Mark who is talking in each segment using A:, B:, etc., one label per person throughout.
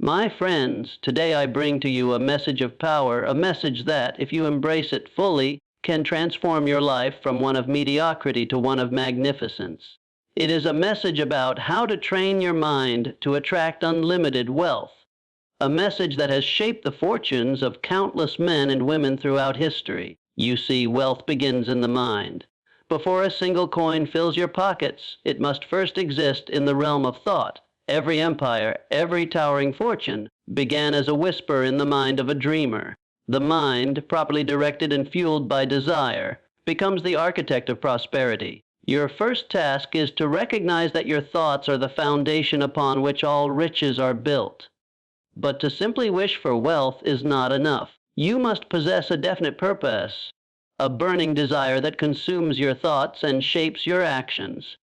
A: My friends, today I bring to you a message of power, a message that, if you embrace it fully, can transform your life from one of mediocrity to one of magnificence. It is a message about how to train your mind to attract unlimited wealth, a message that has shaped the fortunes of countless men and women throughout history. You see, wealth begins in the mind. Before a single coin fills your pockets, it must first exist in the realm of thought. Every empire, every towering fortune, began as a whisper in the mind of a dreamer. The mind, properly directed and fueled by desire, becomes the architect of prosperity. Your first task is to recognize that your thoughts are the foundation upon which all riches are built. But to simply wish for wealth is not enough. You must possess a definite purpose, a burning desire that consumes your thoughts and shapes your actions.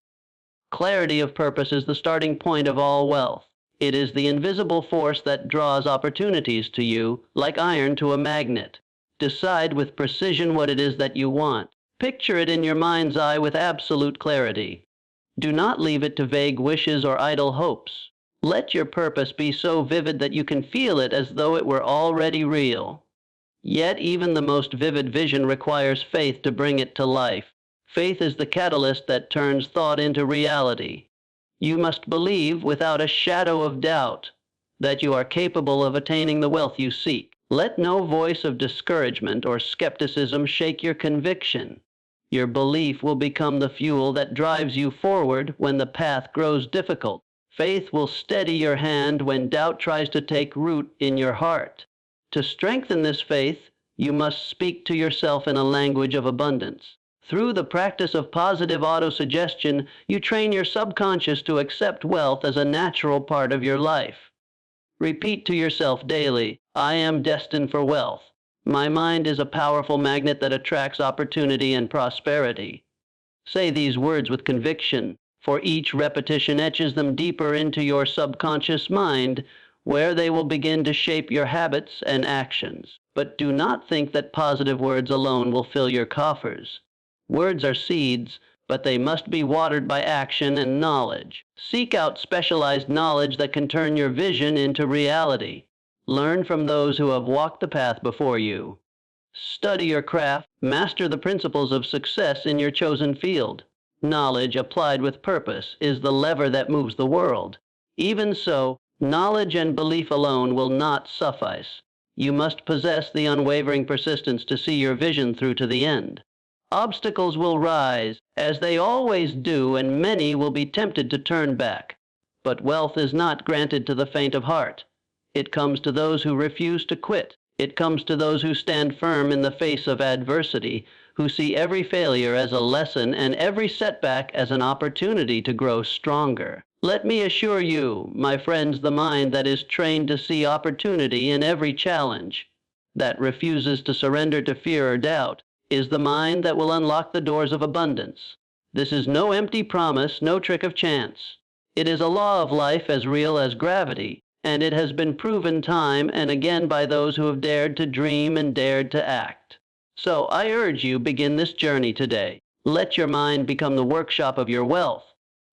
A: Clarity of purpose is the starting point of all wealth. It is the invisible force that draws opportunities to you, like iron to a magnet. Decide with precision what it is that you want. Picture it in your mind's eye with absolute clarity. Do not leave it to vague wishes or idle hopes. Let your purpose be so vivid that you can feel it as though it were already real. Yet even the most vivid vision requires faith to bring it to life. Faith is the catalyst that turns thought into reality. You must believe without a shadow of doubt that you are capable of attaining the wealth you seek. Let no voice of discouragement or skepticism shake your conviction. Your belief will become the fuel that drives you forward when the path grows difficult. Faith will steady your hand when doubt tries to take root in your heart. To strengthen this faith, you must speak to yourself in a language of abundance. Through the practice of positive autosuggestion, you train your subconscious to accept wealth as a natural part of your life. Repeat to yourself daily, "I am destined for wealth. My mind is a powerful magnet that attracts opportunity and prosperity." Say these words with conviction, for each repetition etches them deeper into your subconscious mind, where they will begin to shape your habits and actions. But do not think that positive words alone will fill your coffers. Words are seeds, but they must be watered by action and knowledge. Seek out specialized knowledge that can turn your vision into reality. Learn from those who have walked the path before you. Study your craft, master the principles of success in your chosen field. Knowledge applied with purpose is the lever that moves the world. Even so, knowledge and belief alone will not suffice. You must possess the unwavering persistence to see your vision through to the end. Obstacles will rise, as they always do, and many will be tempted to turn back. But wealth is not granted to the faint of heart. It comes to those who refuse to quit. It comes to those who stand firm in the face of adversity, who see every failure as a lesson and every setback as an opportunity to grow stronger. Let me assure you, my friends, the mind that is trained to see opportunity in every challenge, that refuses to surrender to fear or doubt, is the mind that will unlock the doors of abundance. This is no empty promise, no trick of chance. It is a law of life as real as gravity, and it has been proven time and again by those who have dared to dream and dared to act. So I urge you, begin this journey today. Let your mind become the workshop of your wealth.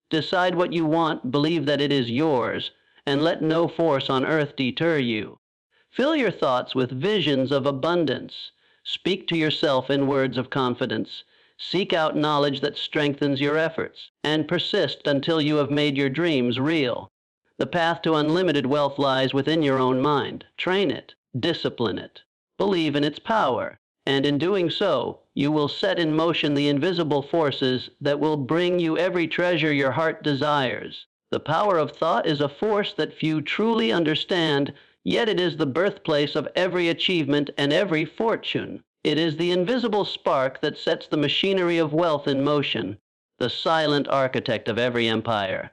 A: Decide what you want, believe that it is yours, and let no force on earth deter you. Fill your thoughts with visions of abundance. Speak to yourself in words of confidence. Seek out knowledge that strengthens your efforts, and persist until you have made your dreams real. The path to unlimited wealth lies within your own mind. Train it, discipline it, believe in its power, and in doing so, you will set in motion the invisible forces that will bring you every treasure your heart desires. The power of thought is a force that few truly understand, yet it is the birthplace of every achievement and every fortune. It is the invisible spark that sets the machinery of wealth in motion, the silent architect of every empire.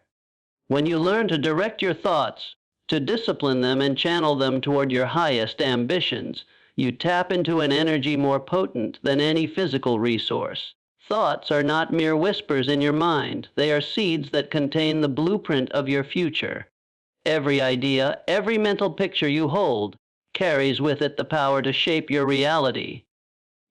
A: When you learn to direct your thoughts, to discipline them and channel them toward your highest ambitions, you tap into an energy more potent than any physical resource. Thoughts are not mere whispers in your mind. They are seeds that contain the blueprint of your future. Every idea, every mental picture you hold, carries with it the power to shape your reality.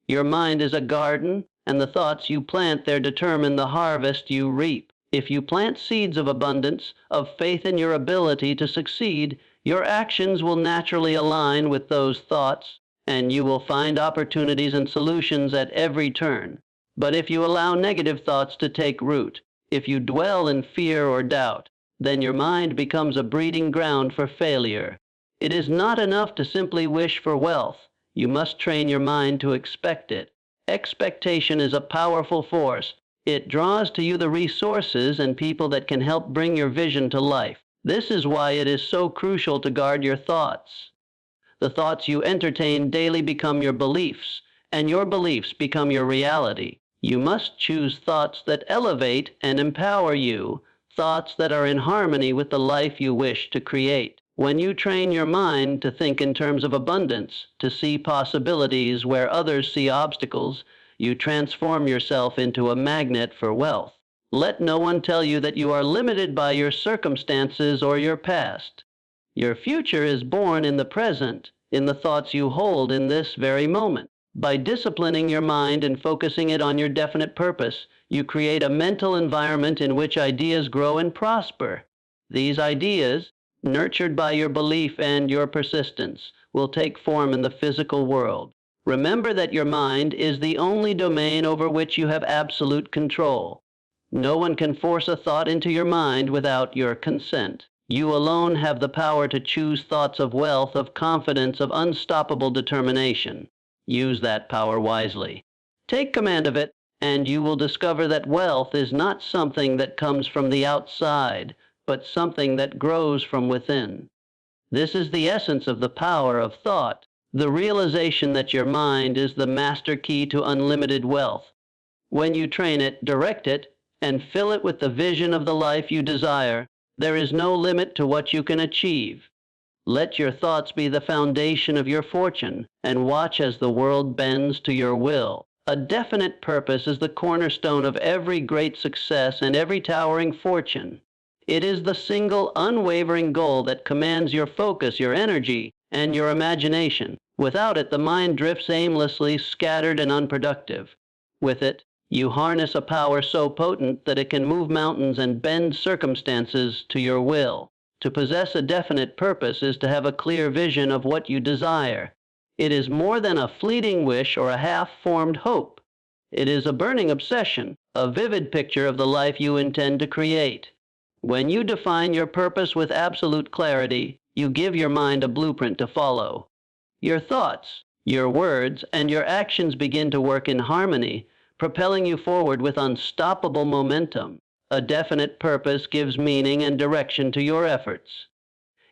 A: Your mind is a garden, and the thoughts you plant there determine the harvest you reap. If you plant seeds of abundance, of faith in your ability to succeed, Your actions will naturally align with those thoughts, and you will find opportunities and solutions at every turn. But if you allow negative thoughts to take root, if you dwell in fear or doubt, then your mind becomes a breeding ground for failure. It is not enough to simply wish for wealth. You must train your mind to expect it. Expectation is a powerful force. It draws to you the resources and people that can help bring your vision to life. This is why it is so crucial to guard your thoughts. The thoughts you entertain daily become your beliefs, and your beliefs become your reality. You must choose thoughts that elevate and empower you, thoughts that are in harmony with the life you wish to create. When you train your mind to think in terms of abundance, to see possibilities where others see obstacles, you transform yourself into a magnet for wealth. Let no one tell you that you are limited by your circumstances or your past. Your future is born in the present, in the thoughts you hold in this very moment. By disciplining your mind and focusing it on your definite purpose, you create a mental environment in which ideas grow and prosper. These ideas, nurtured by your belief and your persistence, will take form in the physical world. Remember that your mind is the only domain over which you have absolute control. No one can force a thought into your mind without your consent. You alone have the power to choose thoughts of wealth, of confidence, of unstoppable determination. Use that power wisely. Take command of it, and you will discover that wealth is not something that comes from the outside, but something that grows from within. This is the essence of the power of thought, the realization that your mind is the master key to unlimited wealth. When you train it, direct it, and fill it with the vision of the life you desire, there is no limit to what you can achieve. Let your thoughts be the foundation of your fortune, and watch as the world bends to your will. A definite purpose is the cornerstone of every great success and every towering fortune. It is the single unwavering goal that commands your focus, your energy, and your imagination. Without it, the mind drifts aimlessly, scattered and unproductive. With it, you harness a power so potent that it can move mountains and bend circumstances to your will. To possess a definite purpose is to have a clear vision of what you desire. It is more than a fleeting wish or a half-formed hope. It is a burning obsession, a vivid picture of the life you intend to create. When you define your purpose with absolute clarity, you give your mind a blueprint to follow. Your thoughts, your words, and your actions begin to work in harmony, propelling you forward with unstoppable momentum. A definite purpose gives meaning and direction to your efforts.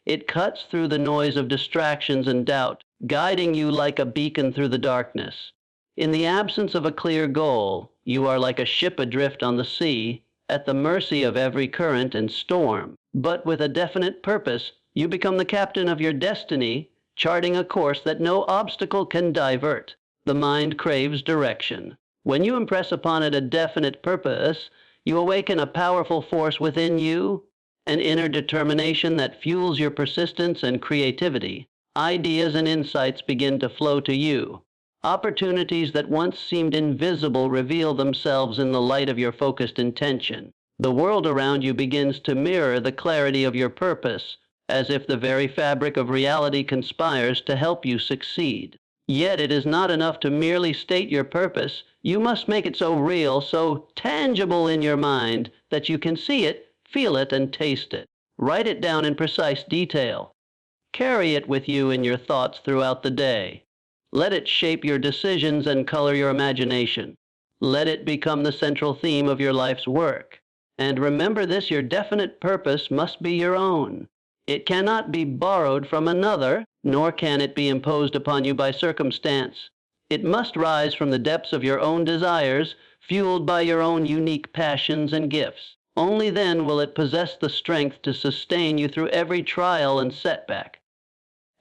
A: It cuts through the noise of distractions and doubt, guiding you like a beacon through the darkness. In the absence of a clear goal, you are like a ship adrift on the sea, at the mercy of every current and storm. But with a definite purpose, you become the captain of your destiny, charting a course that no obstacle can divert. The mind craves direction. When you impress upon it a definite purpose, you awaken a powerful force within you, an inner determination that fuels your persistence and creativity. Ideas and insights begin to flow to you. Opportunities that once seemed invisible reveal themselves in the light of your focused intention. The world around you begins to mirror the clarity of your purpose, as if the very fabric of reality conspires to help you succeed. Yet it is not enough to merely state your purpose. You must make it so real, so tangible in your mind, that you can see it, feel it, and taste it. Write it down in precise detail. Carry it with you in your thoughts throughout the day. Let it shape your decisions and color your imagination. Let it become the central theme of your life's work. And remember this, your definite purpose must be your own. It cannot be borrowed from another, nor can it be imposed upon you by circumstance. It must rise from the depths of your own desires, fueled by your own unique passions and gifts. Only then will it possess the strength to sustain you through every trial and setback.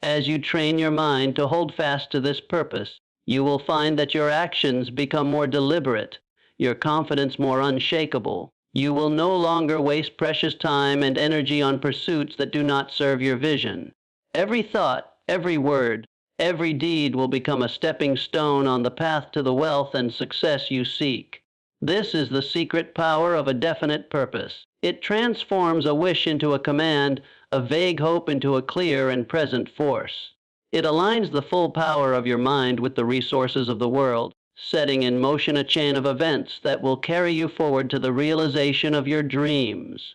A: As you train your mind to hold fast to this purpose, you will find that your actions become more deliberate, your confidence more unshakable. You will no longer waste precious time and energy on pursuits that do not serve your vision. Every thought, every word, every deed will become a stepping stone on the path to the wealth and success you seek. This is the secret power of a definite purpose. It transforms a wish into a command, a vague hope into a clear and present force. It aligns the full power of your mind with the resources of the world, setting in motion a chain of events that will carry you forward to the realization of your dreams.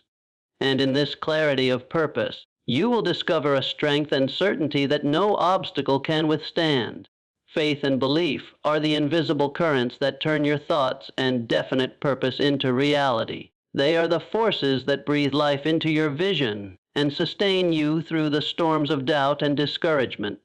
A: And in this clarity of purpose, you will discover a strength and certainty that no obstacle can withstand. Faith and belief are the invisible currents that turn your thoughts and definite purpose into reality. They are the forces that breathe life into your vision and sustain you through the storms of doubt and discouragement.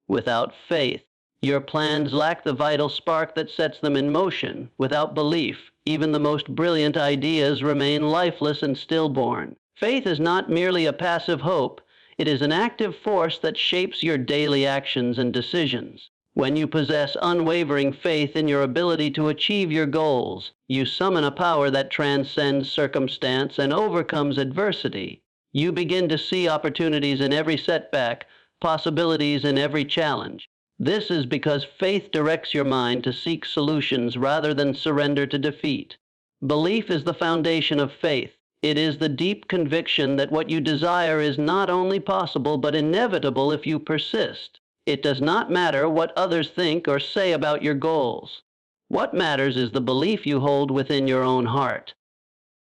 A: Without faith, your plans lack the vital spark that sets them in motion. Without belief, even the most brilliant ideas remain lifeless and stillborn. Faith is not merely a passive hope, it is an active force that shapes your daily actions and decisions. When you possess unwavering faith in your ability to achieve your goals, you summon a power that transcends circumstance and overcomes adversity. You begin to see opportunities in every setback, possibilities in every challenge. This is because faith directs your mind to seek solutions rather than surrender to defeat. Belief is the foundation of faith. It is the deep conviction that what you desire is not only possible but inevitable if you persist. It does not matter what others think or say about your goals. What matters is the belief you hold within your own heart.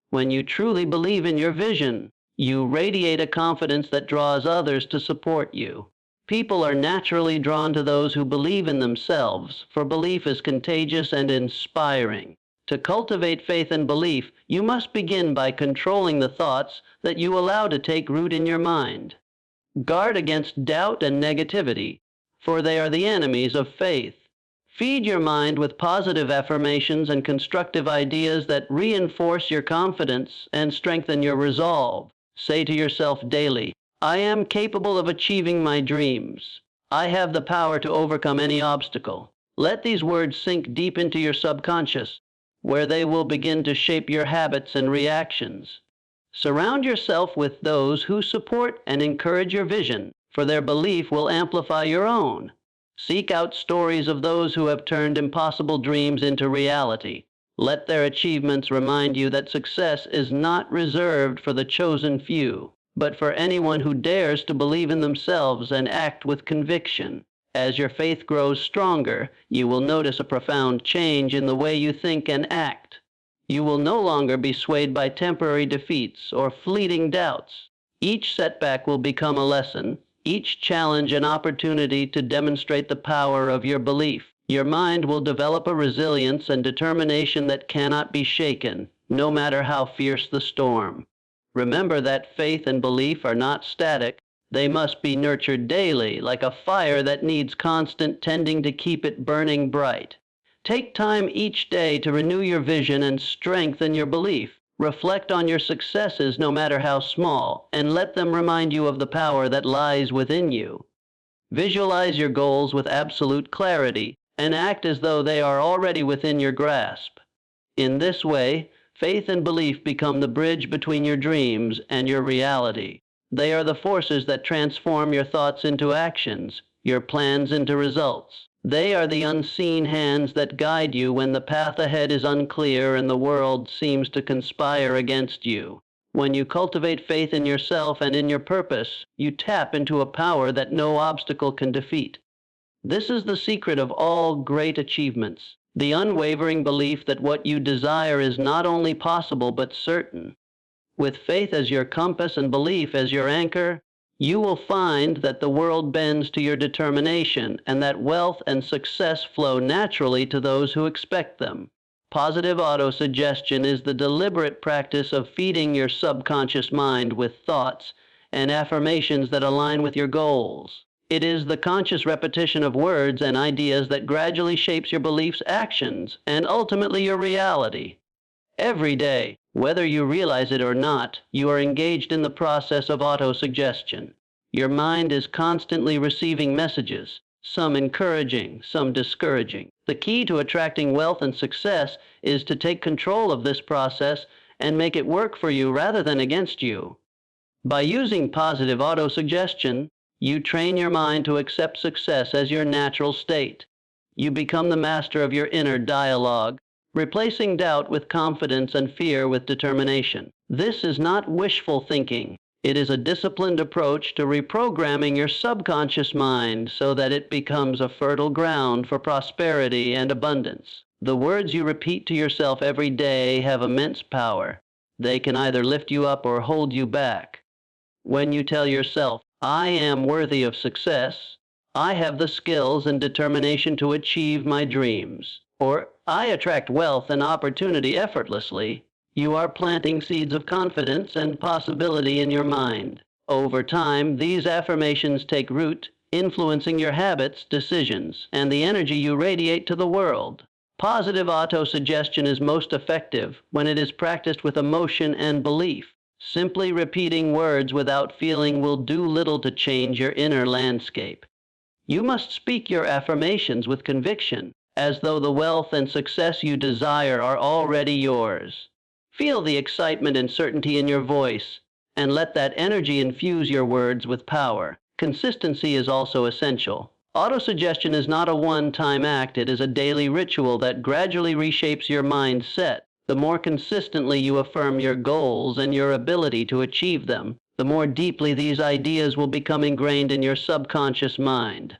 A: When you truly believe in your vision, you radiate a confidence that draws others to support you. People are naturally drawn to those who believe in themselves, for belief is contagious and inspiring. To cultivate faith and belief, you must begin by controlling the thoughts that you allow to take root in your mind. Guard against doubt and negativity, for they are the enemies of faith. Feed your mind with positive affirmations and constructive ideas that reinforce your confidence and strengthen your resolve. Say to yourself daily, I am capable of achieving my dreams. I have the power to overcome any obstacle. Let these words sink deep into your subconscious, where they will begin to shape your habits and reactions. Surround yourself with those who support and encourage your vision, for their belief will amplify your own. Seek out stories of those who have turned impossible dreams into reality. Let their achievements remind you that success is not reserved for the chosen few, but for anyone who dares to believe in themselves and act with conviction. As your faith grows stronger, you will notice a profound change in the way you think and act. You will no longer be swayed by temporary defeats or fleeting doubts. Each setback will become a lesson, each challenge an opportunity to demonstrate the power of your belief. Your mind will develop a resilience and determination that cannot be shaken, no matter how fierce the storm. Remember that faith and belief are not static. They must be nurtured daily, like a fire that needs constant tending to keep it burning bright. Take time each day to renew your vision and strengthen your belief. Reflect on your successes, no matter how small, and let them remind you of the power that lies within you. Visualize your goals with absolute clarity and act as though they are already within your grasp. In this way, faith and belief become the bridge between your dreams and your reality. They are the forces that transform your thoughts into actions, your plans into results. They are the unseen hands that guide you when the path ahead is unclear and the world seems to conspire against you. When you cultivate faith in yourself and in your purpose, you tap into a power that no obstacle can defeat. This is the secret of all great achievements, the unwavering belief that what you desire is not only possible but certain. With faith as your compass and belief as your anchor, you will find that the world bends to your determination and that wealth and success flow naturally to those who expect them. Positive autosuggestion is the deliberate practice of feeding your subconscious mind with thoughts and affirmations that align with your goals. It is the conscious repetition of words and ideas that gradually shapes your beliefs, actions, and ultimately your reality. Every day, whether you realize it or not, you are engaged in the process of autosuggestion. Your mind is constantly receiving messages, some encouraging, some discouraging. The key to attracting wealth and success is to take control of this process and make it work for you rather than against you. By using positive autosuggestion, you train your mind to accept success as your natural state. You become the master of your inner dialogue, replacing doubt with confidence and fear with determination. This is not wishful thinking. It is a disciplined approach to reprogramming your subconscious mind so that it becomes a fertile ground for prosperity and abundance. The words you repeat to yourself every day have immense power. They can either lift you up or hold you back. When you tell yourself, "I am worthy of success," "I have the skills and determination to achieve my dreams," or "I attract wealth and opportunity effortlessly," you are planting seeds of confidence and possibility in your mind. Over time, these affirmations take root, influencing your habits, decisions, and the energy you radiate to the world. Positive autosuggestion is most effective when it is practiced with emotion and belief. Simply repeating words without feeling will do little to change your inner landscape. You must speak your affirmations with conviction, as though the wealth and success you desire are already yours. Feel the excitement and certainty in your voice, and let that energy infuse your words with power. Consistency is also essential. Autosuggestion is not a one-time act, it is a daily ritual that gradually reshapes your mindset. The more consistently you affirm your goals and your ability to achieve them, the more deeply these ideas will become ingrained in your subconscious mind.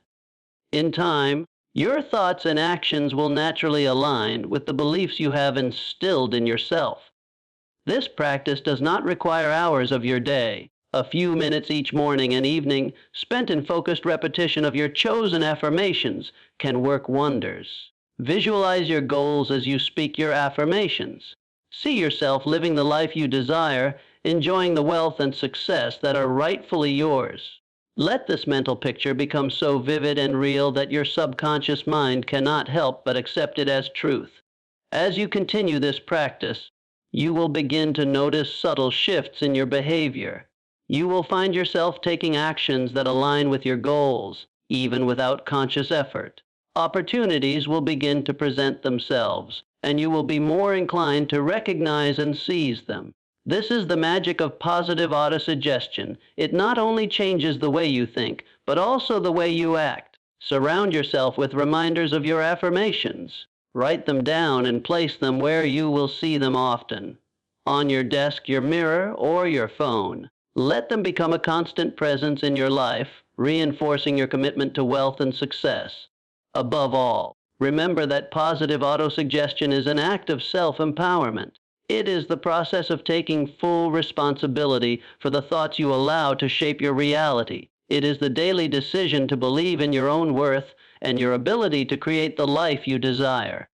A: In time, your thoughts and actions will naturally align with the beliefs you have instilled in yourself. This practice does not require hours of your day. A few minutes each morning and evening, spent in focused repetition of your chosen affirmations, can work wonders. Visualize your goals as you speak your affirmations. See yourself living the life you desire, enjoying the wealth and success that are rightfully yours. Let this mental picture become so vivid and real that your subconscious mind cannot help but accept it as truth. As you continue this practice, you will begin to notice subtle shifts in your behavior. You will find yourself taking actions that align with your goals, even without conscious effort. Opportunities will begin to present themselves, and you will be more inclined to recognize and seize them. This is the magic of positive autosuggestion. It not only changes the way you think, but also the way you act. Surround yourself with reminders of your affirmations. Write them down and place them where you will see them often. On your desk, your mirror, or your phone. Let them become a constant presence in your life, reinforcing your commitment to wealth and success. Above all, remember that positive autosuggestion is an act of self-empowerment. It is the process of taking full responsibility for the thoughts you allow to shape your reality. It is the daily decision to believe in your own worth and your ability to create the life you desire.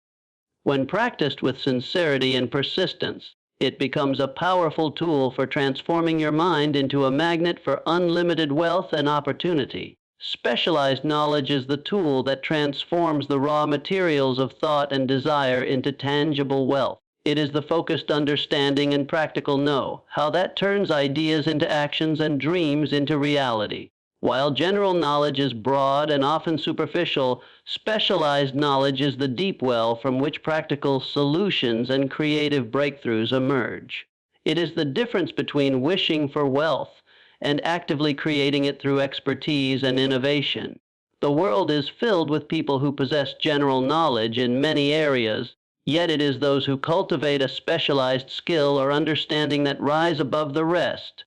A: When practiced with sincerity and persistence, it becomes a powerful tool for transforming your mind into a magnet for unlimited wealth and opportunity. Specialized knowledge is the tool that transforms the raw materials of thought and desire into tangible wealth. It is the focused understanding and practical know how that turns ideas into actions and dreams into reality. While general knowledge is broad and often superficial, specialized knowledge is the deep well from which practical solutions and creative breakthroughs emerge. It is the difference between wishing for wealth and actively creating it through expertise and innovation. The world is filled with people who possess general knowledge in many areas, yet it is those who cultivate a specialized skill or understanding that rise above the rest.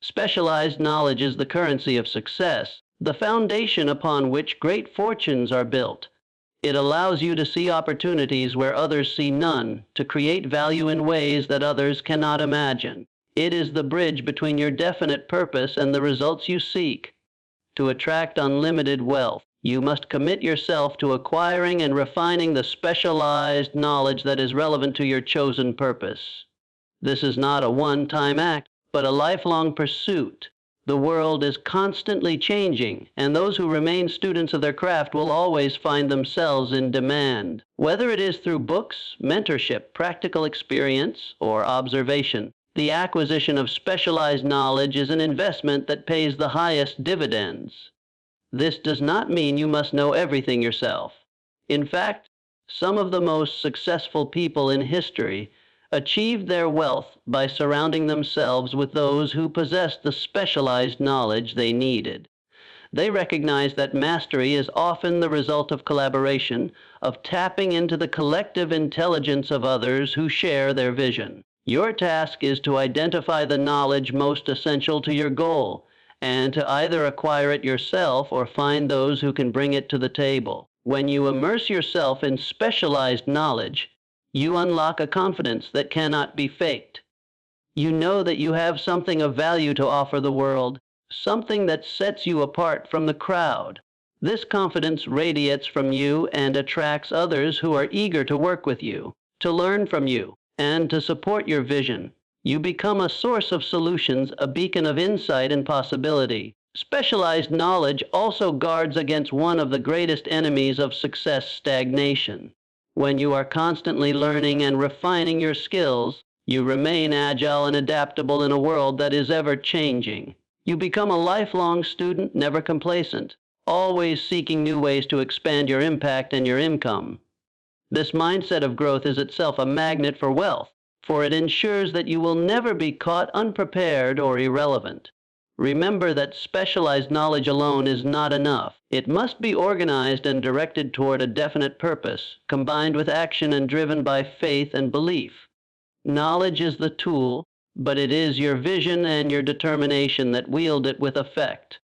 A: Specialized knowledge is the currency of success, the foundation upon which great fortunes are built. It allows you to see opportunities where others see none, to create value in ways that others cannot imagine. It is the bridge between your definite purpose and the results you seek. To attract unlimited wealth, you must commit yourself to acquiring and refining the specialized knowledge that is relevant to your chosen purpose. This is not a one-time act, but a lifelong pursuit. The world is constantly changing, and those who remain students of their craft will always find themselves in demand. Whether it is through books, mentorship, practical experience, or observation, the acquisition of specialized knowledge is an investment that pays the highest dividends. This does not mean you must know everything yourself. In fact, some of the most successful people in history achieved their wealth by surrounding themselves with those who possessed the specialized knowledge they needed. They recognized that mastery is often the result of collaboration, of tapping into the collective intelligence of others who share their vision. Your task is to identify the knowledge most essential to your goal, and to either acquire it yourself or find those who can bring it to the table. When you immerse yourself in specialized knowledge, you unlock a confidence that cannot be faked. You know that you have something of value to offer the world, something that sets you apart from the crowd. This confidence radiates from you and attracts others who are eager to work with you, to learn from you, and to support your vision. You become a source of solutions, a beacon of insight and possibility. Specialized knowledge also guards against one of the greatest enemies of success: stagnation. When you are constantly learning and refining your skills, you remain agile and adaptable in a world that is ever changing. You become a lifelong student, never complacent, always seeking new ways to expand your impact and your income. This mindset of growth is itself a magnet for wealth, for it ensures that you will never be caught unprepared or irrelevant. Remember that specialized knowledge alone is not enough. It must be organized and directed toward a definite purpose, combined with action and driven by faith and belief. Knowledge is the tool, but it is your vision and your determination that wield it with effect.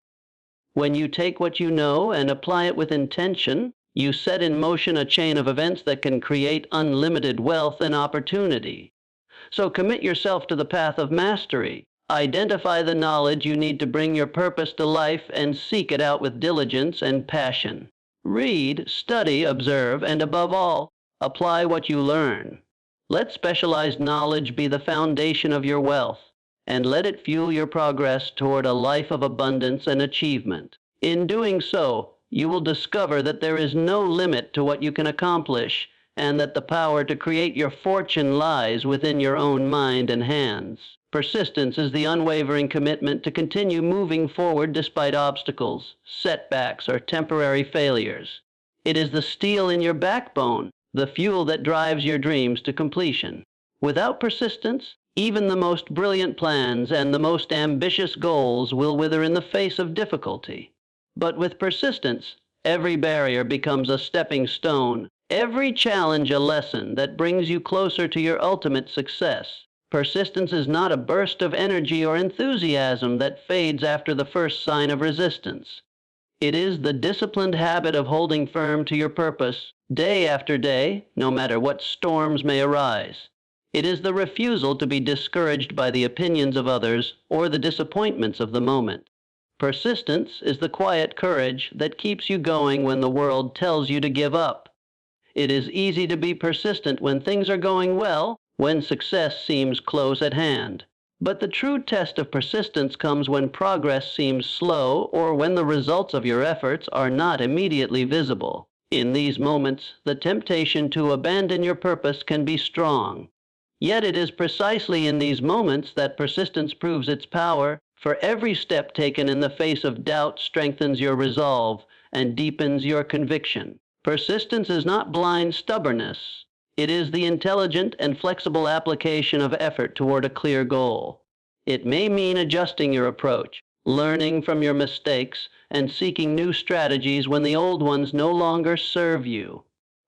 A: When you take what you know and apply it with intention, you set in motion a chain of events that can create unlimited wealth and opportunity. So commit yourself to the path of mastery. Identify the knowledge you need to bring your purpose to life and seek it out with diligence and passion. Read, study, observe, and above all, apply what you learn. Let specialized knowledge be the foundation of your wealth, and let it fuel your progress toward a life of abundance and achievement. In doing so, you will discover that there is no limit to what you can accomplish, and that the power to create your fortune lies within your own mind and hands. Persistence is the unwavering commitment to continue moving forward despite obstacles, setbacks, or temporary failures. It is the steel in your backbone, the fuel that drives your dreams to completion. Without persistence, even the most brilliant plans and the most ambitious goals will wither in the face of difficulty. But with persistence, every barrier becomes a stepping stone, every challenge a lesson that brings you closer to your ultimate success. Persistence is not a burst of energy or enthusiasm that fades after the first sign of resistance. It is the disciplined habit of holding firm to your purpose day after day, no matter what storms may arise. It is the refusal to be discouraged by the opinions of others or the disappointments of the moment. Persistence is the quiet courage that keeps you going when the world tells you to give up. It is easy to be persistent when things are going well, when success seems close at hand. But the true test of persistence comes when progress seems slow or when the results of your efforts are not immediately visible. In these moments, the temptation to abandon your purpose can be strong. Yet it is precisely in these moments that persistence proves its power, for every step taken in the face of doubt strengthens your resolve and deepens your conviction. Persistence is not blind stubbornness. It is the intelligent and flexible application of effort toward a clear goal. It may mean adjusting your approach, learning from your mistakes, and seeking new strategies when the old ones no longer serve you.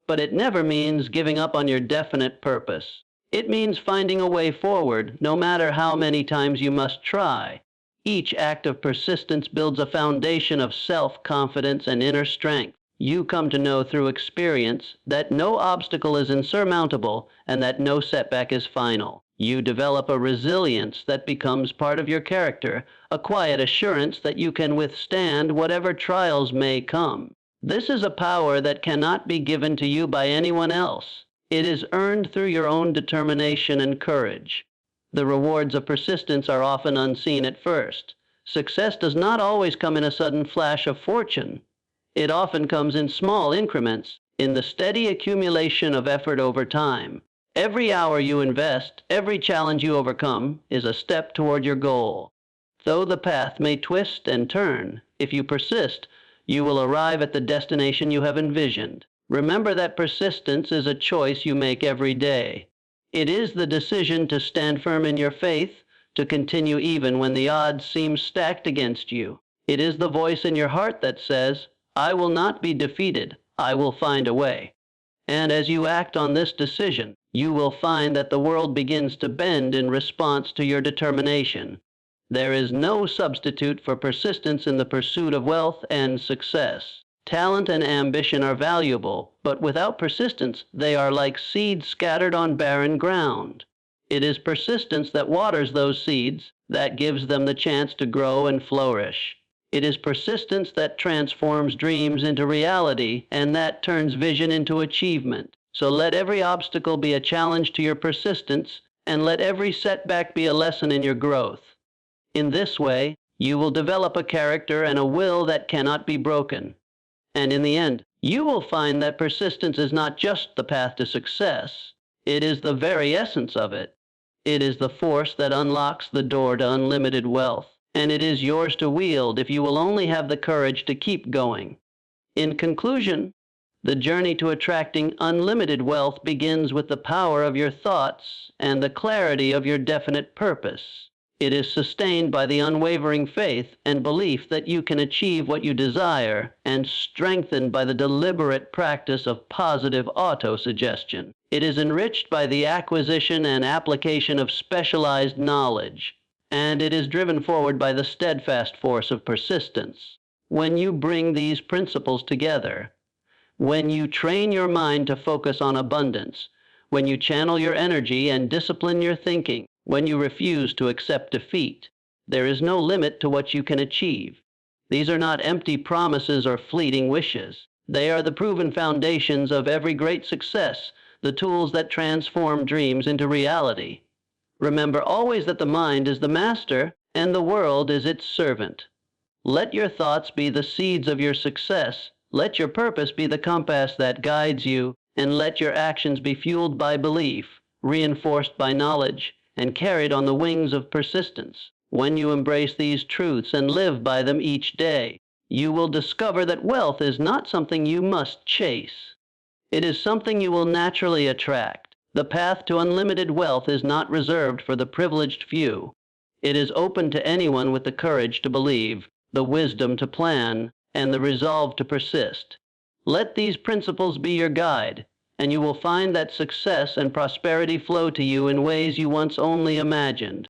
A: But it never means giving up on your definite purpose. It means finding a way forward, no matter how many times you must try. Each act of persistence builds a foundation of self-confidence and inner strength. You come to know through experience that no obstacle is insurmountable and that no setback is final. You develop a resilience that becomes part of your character, a quiet assurance that you can withstand whatever trials may come. This is a power that cannot be given to you by anyone else. It is earned through your own determination and courage. The rewards of persistence are often unseen at first. Success does not always come in a sudden flash of fortune. It often comes in small increments, in the steady accumulation of effort over time. Every hour you invest, every challenge you overcome, is a step toward your goal. Though the path may twist and turn, if you persist, you will arrive at the destination you have envisioned. Remember that persistence is a choice you make every day. It is the decision to stand firm in your faith, to continue even when the odds seem stacked against you. It is the voice in your heart that says, "I will not be defeated. I will find a way." And as you act on this decision, you will find that the world begins to bend in response to your determination. There is no substitute for persistence in the pursuit of wealth and success. Talent and ambition are valuable, but without persistence, they are like seeds scattered on barren ground. It is persistence that waters those seeds, that gives them the chance to grow and flourish. It is persistence that transforms dreams into reality, and that turns vision into achievement. So let every obstacle be a challenge to your persistence, and let every setback be a lesson in your growth. In this way, you will develop a character and a will that cannot be broken. And in the end, you will find that persistence is not just the path to success, it is the very essence of it. It is the force that unlocks the door to unlimited wealth, and it is yours to wield if you will only have the courage to keep going. In conclusion, the journey to attracting unlimited wealth begins with the power of your thoughts and the clarity of your definite purpose. It is sustained by the unwavering faith and belief that you can achieve what you desire, and strengthened by the deliberate practice of positive autosuggestion. It is enriched by the acquisition and application of specialized knowledge, and it is driven forward by the steadfast force of persistence. When you bring these principles together, when you train your mind to focus on abundance, when you channel your energy and discipline your thinking, when you refuse to accept defeat, there is no limit to what you can achieve. These are not empty promises or fleeting wishes. They are the proven foundations of every great success, the tools that transform dreams into reality. Remember always that the mind is the master and the world is its servant. Let your thoughts be the seeds of your success. Let your purpose be the compass that guides you, and let your actions be fueled by belief, reinforced by knowledge, and carried on the wings of persistence. When you embrace these truths and live by them each day, you will discover that wealth is not something you must chase. It is something you will naturally attract. The path to unlimited wealth is not reserved for the privileged few. It is open to anyone with the courage to believe, the wisdom to plan, and the resolve to persist. Let these principles be your guide, and you will find that success and prosperity flow to you in ways you once only imagined.